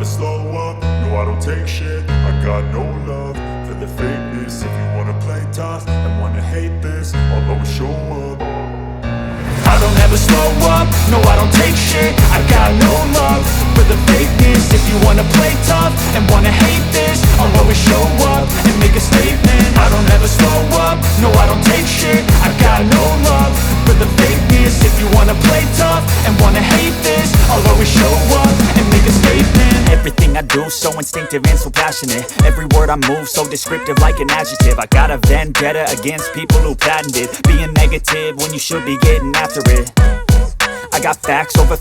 slow up, no I don't take shit. I got no love for the fakeness. If you wanna play tough and wanna hate this, I'll always show up. I don't ever slow up, no I don't take shit. I got no love for the fakeness. If you wanna play tough and wanna hate this, I'll always show up and make a statement. I don't ever slow up, no I don't take shit. I got no love for the fakeness. If you wanna play tough and wanna hate this, I'll always show up and make a statement. Everything I do so instinctive and so passionate. Every word I move so descriptive like an adjective. I got a vendetta against people who patented being negative when you should be getting after it. I got facts over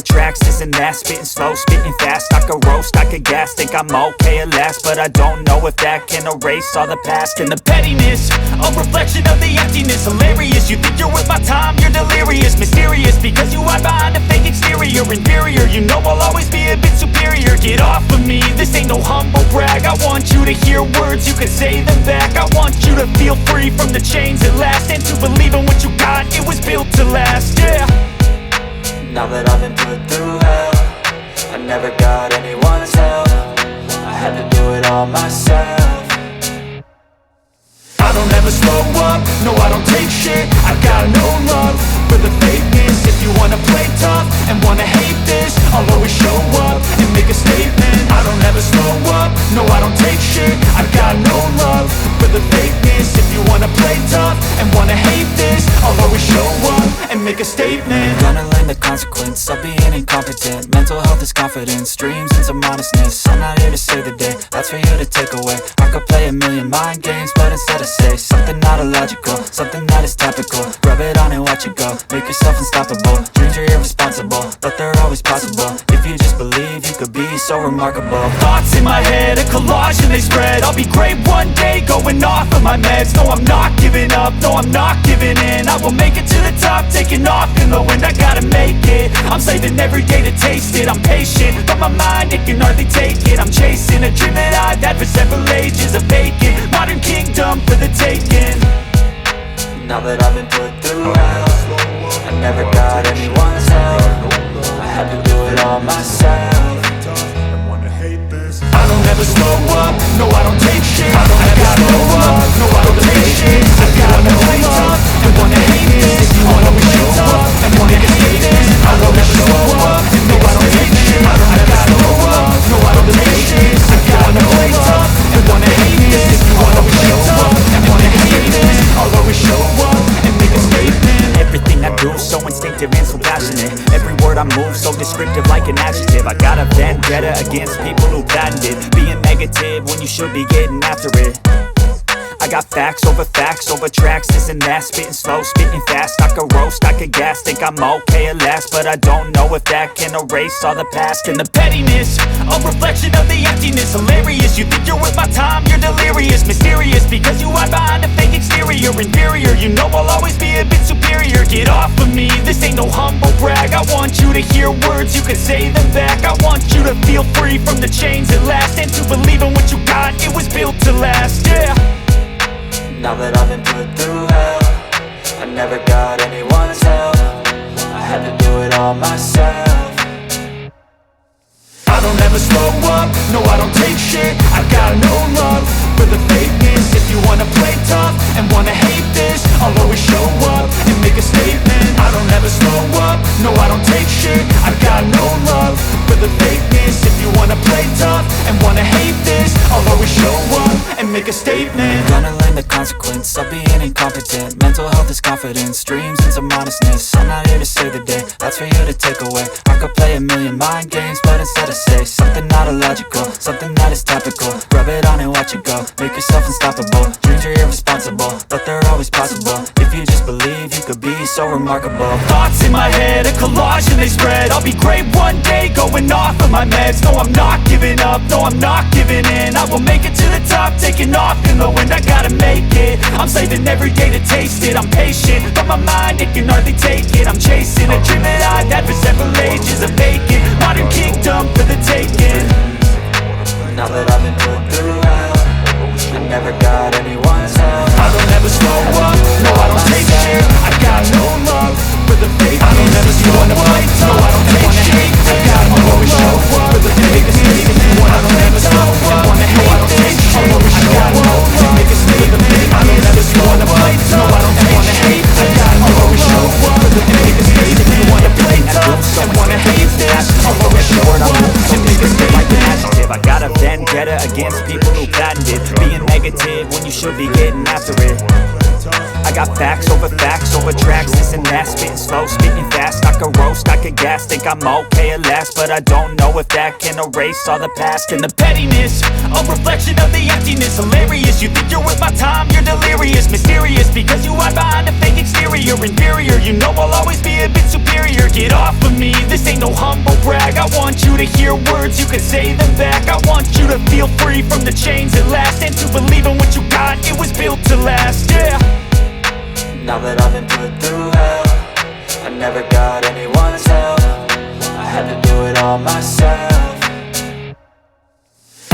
tracks, this and that. Spitting slow, spitting fast. I could roast, I could gas. Think I'm okay at last, but I don't know if that can erase all the past. And the pettiness, a reflection of the emptiness. Hilarious, you think you're worth my time, you're delirious. Mysterious, because you hide behind a fake exterior. Inferior, you know I'll always be a bit superior. Get off of me, this ain't no humble brag. I want you to hear words, you can say them back. I want you to feel free from the chains at last, and to believe in what you got, it was built to last, yeah. Now that I've been put through hell, I never got anyone's help. I had to do it all myself. I don't ever slow up, no I don't take shit. I got no love for the fakeness. If you wanna play tough and wanna hate this, I'll always show up and make a statement. I don't ever slow up, no I don't take shit. I got no love for the fakeness. If you wanna play tough and wanna hate this, I'll always show up and make a statement. Gonna learn the consequence of being incompetent. Mental health is confidence, dreams and some honestness. I'm not here to save the day, that's for you to take away. I could play a million mind games, but instead I say something not illogical, something that is topical. Rub it on and watch it go, make yourself unstoppable. Dreams are irresponsible, but they're always possible. If you just believe, you could be so remarkable. Thoughts in my head, a collage and they spread. I'll be great one day, going off of my meds. No, I'm not giving up, no, I'm not giving in. I will make it to the top, taking off in the wind. I gotta make it, I'm saving every day to taste it. I'm patient, but my mind, it can hardly take it. I'm chasing a dream that I've had for several ages. A vacant, modern kingdom for the taking. Now that I've been put through hell, I never got anyone's help. I had to do it all myself. I don't ever slow up, no I don't take shit. I got no love, no I don't take shit. I got no love and wanna hate this. I wanna be show up and wanna hate this. I wanna show up, no I don't take shit. I got no love, no I don't take shit. I got no love and wanna hate this. I wanna be show up and wanna hate this. I'll always show up and make a statement. Everything I do so instinctive and so passionate. Every word I move so descriptive like an adjective. I got a vendetta against people who patented being negative when you should be getting after it. I got facts over tracks, this and that. Spitting slow, spitting fast. I could roast, I could gas. Think I'm okay at last, but I don't know if that can erase all the past. And the pettiness, a reflection of the emptiness. Hilarious, you think you're worth my time, you're delirious. Mysterious, because you hide behind a fake exterior. Inferior, you know I'll always be a bit superior. Get off of me, this ain't no humble brag. I want you to hear words, you can say them back. I want you to feel free from the chains at last, and to believe in what you got, it was built to last, yeah. Now that I've been put through hell, I never got anyone's help. I had to do it all myself. I don't ever slow up, no I don't take shit. I got no love for the fakeness. If you wanna play tough and wanna hate this, I'll always show up and make a statement. I don't ever slow up, no I don't take shit. I got no love for the fakeness. If you wanna play tough and wanna hate this, I'll always show up and make a statement. Gonna learn the consequence of being incompetent. Mental health is confidence, dreams and some honestness. I'm not here to save the day, that's for you to take away. I could play a million mind games, but instead I say something not illogical, something that is topical. Rub it on and watch it go, make yourself unstoppable. Dreams are irresponsible, but they're always possible. If you just believe, you could be so remarkable. Thoughts in my head, a collage and they spread. I'll be great one day, going off of my meds. No, I'm not giving up, no, I'm not giving in. I will make it to the top, taking off in the wind. I gotta make it, I'm saving every day to taste it. I'm patient, but my mind, it can hardly take it. I'm chasing a dream that I've had for several ages. A vacant, modern kingdom for the taking. Now that I've been put through hell, I never got anyone's help. I don't ever slow up, no I don't take shit. I got no love for the fakeness. I don't ever slow up, no I don't take shit. I got no love for the fakeness. should be getting after it. I got facts over tracks, this and that, spitting slow, speaking fast. I could roast, I could gas, think I'm okay at last, but I don't know if that can erase all the past. And the pettiness, a reflection of the emptiness. Hilarious, you think you're worth my time, you're delirious. Mysterious, because you hide behind a fake exterior. Inferior, you know I'll always be a bit superior. Get off of me, this ain't no humble brag. I want you to hear words, you can say them back. I want you to feel free from the chains at last, and to believe in what you got, it was built to last, yeah. Now that I've been put through hell, I never got anyone's help. I had to do it all myself.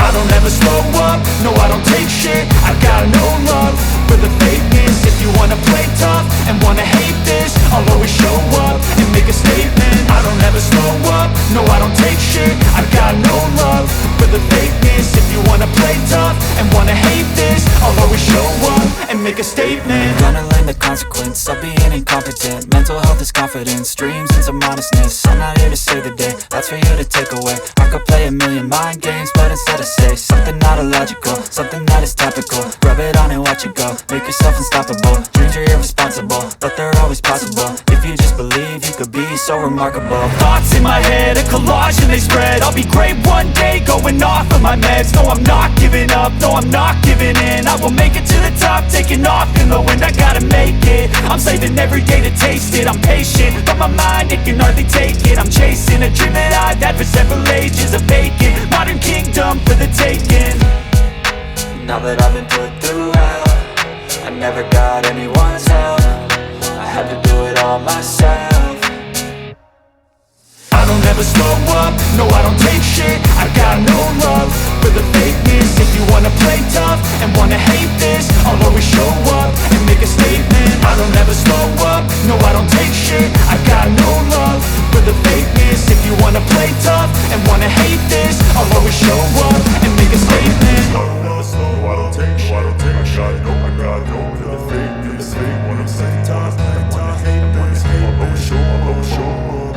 I don't ever slow up, no I don't take shit. I got no love for the fakeness. If you wanna play tough and wanna hate this, I'll always show up and make a statement. I don't ever slow up, no I don't take shit. I got no love for the fakeness. If you wanna play tough and wanna hate this, I'll always show up and make a statement. Gonna learn the consequence of being incompetent. Mental health is confidence, dreams into modestness. I'm not here to save the day, that's for you to take away. I could play a million mind games, but instead I say something not illogical, something that is topical. Rub it on and watch it go, make yourself unstoppable. Dreams are irresponsible, but they're always possible. If you just believe, you could be so remarkable. Thoughts in my head, a collage and they spread. I'll be great one day, going off of my meds. No, I'm not giving up, no, I'm not giving in. I will make it to the top, taking off in the wind. I gotta make it, I'm saving every day to taste it. I'm patient, but my mind, it can hardly take it. I'm chasing a dream that I've had for several ages. A vacant, modern kingdom for the taking. Now that I've been put through hell, I never got anyone's help. I had to do it all myself. I don't ever slow up, no I don't take shit. I got no love for the fakeness. If you wanna play tough and wanna hate this, I'll always show up and make a statement. I don't ever slow up, no I don't take shit. I got no love for the fakeness. If you wanna play tough and wanna hate this, I'll always show up and make a statement. No, I don't take shit. I got no for the fakeness. If you wanna play tough and wanna hate this, I'll always show up.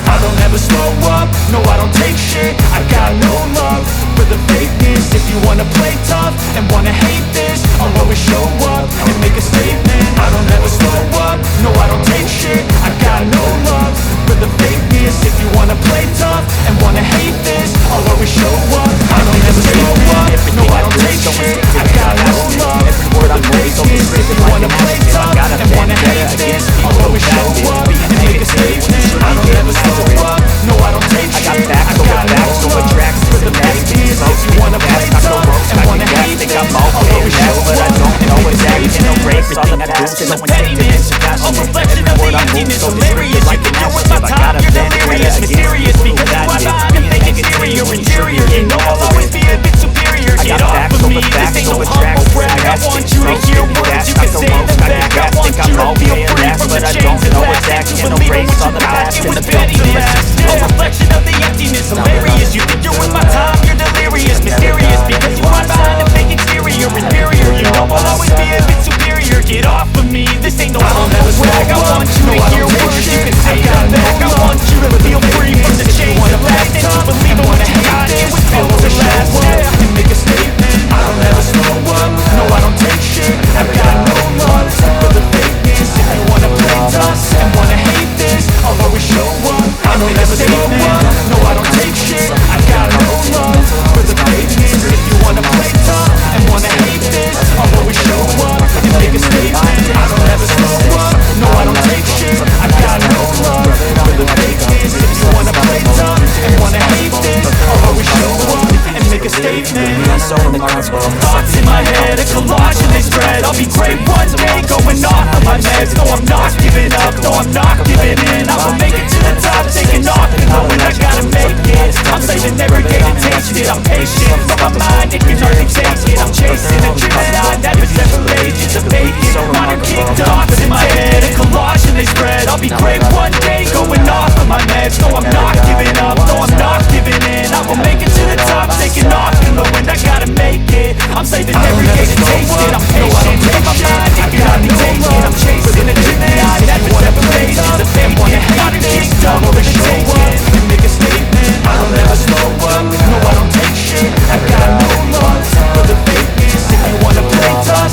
I don't ever slow up, no I don't take shit. I got no love for the fakeness. If you wanna play tough and wanna hate this, I'll always show up and make a statement. I don't ever slow up, no I don't take shit. I got no love for the fakeness. If you wanna play tough and wanna hate this, I'll always show up. I don't ever slow up, no I don't take shit. I got no love for the fakeness. If you wanna play tough and wanna hate this, I'll always show up and make a statement. I don't ever slow up, no I don't take shit. I got no love for the fakeness. If you wanna play tough and wanna hate this, I'll always show up and make a statement. Everything I do, It's no a one's taking pettiness, it, a reflection of the emptiness. Hilarious, you think you're worth my time, you're delirious. Mysterious, because you are behind a fake exterior. Interior, you know I'll always be a bit superior. Get off of me, this ain't no humble brag. I want you to hear words, you can say them back. I want you to feel free from the chains that last, and to believe in what you got, it was pettiness. A reflection of the emptiness. Hilarious, you think you're worth my time, you're delirious. Mysterious, because you are behind a fake exterior. Inferior, you know I'll always be a bit superior. Get off of me, this ain't no humble brag. I want you to hear words, you can say them back. I want you to feel free from the chains that last, and to believe in what you got, it was built to last, yeah. And make a statement. I don't ever slow up, no I don't take shit. I got no love for the fakeness. If you wanna play tough and wanna hate this, I'll always show up. I don't ever slow up, no I don't take shit. I got no love for the fakeness. If you wanna play tough and wanna hate this, I'll always show up and make a statement. I don't ever slow up, no I don't take shit. I got no love for the fakeness. If you wanna play tough and wanna hate this, I'll always show up and make a statement. So remarkable. Thoughts in my head, a collage and they spread. I'll be great one day, going off of my meds. No, I'm not giving up, no, I'm not giving in. I will make it to the top, taking off and knowing I gotta make it. I'm saving every day to taste it. I'm patient, but my mind, it can hardly take it. I'm chasing a dream that I've had for several ages. A vacant, modern kingdom. Thoughts in my head, a collage and they spread. I'll be great one day, going off of my meds. No, I'm not giving up, no, I'm not giving in. I will make it to the top, taking off in the wind. I gotta make it. I'm saving every day to taste it. I'm patient, but my mind, it can hardly take it. I'm chasing a dream that I've had for several ages. A vacant, modern kingdom for the taking. And make a statement. I don't ever slow up, no I don't take shit. I got no love for the fakeness. If you wanna play tough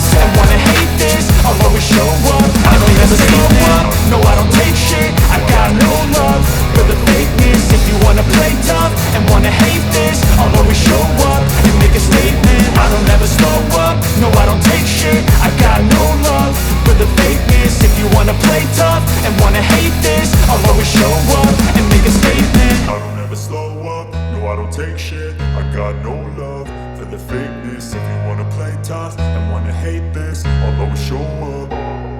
wanna hate this, I'll always show up and make a statement. I don't ever slow up, no I don't take shit. I got no love for the fakeness. If you wanna play tough and wanna hate this, I'll always show up and make a statement. I don't ever slow up, no I don't take shit. I got no love for the fakeness. If you wanna play tough and wanna hate this, I'll always show up